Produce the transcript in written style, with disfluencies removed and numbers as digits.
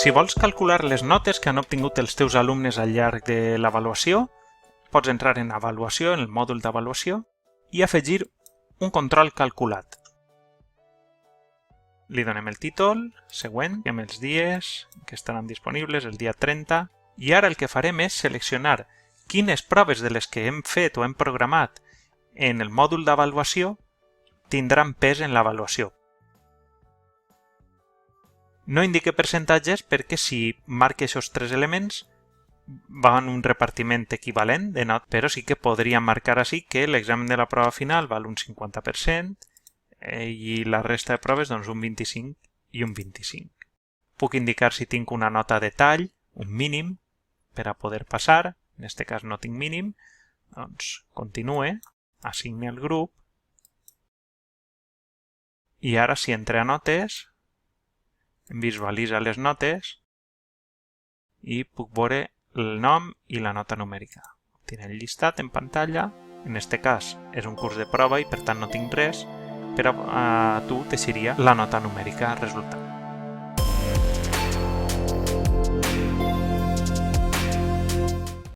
Si vols calcular les notes que han obtingut els teus alumnes al llarg de l'avaluació, pots entrar en Avaluació, en el mòdul d'avaluació, i afegir un control calculat. Li donem el títol, següent, i amb els dies que estaran disponibles, el dia 30, i ara el que farem és seleccionar quines proves de les que hem fet o hem programat en el mòdul d'avaluació tindran pes en l'avaluació. No indique percentatges perquè si marca aquests 3 elements van un repartiment equivalent de notes, però sí que podria marcar així que l'examen de la prova final val un 50% i la resta de proves doncs un 25 i un 25. Puc indicar si tinc una nota de tall, un mínim, per a poder passar. En aquest cas no tinc mínim, doncs continue, assigni el grup i ara si entre a notes em visualitza les notes i puc veure el nom i la nota numèrica. Tinc el llistat en pantalla, en aquest cas és un curs de prova i per tant no tinc res, però a tu te seria la nota numèrica resultant.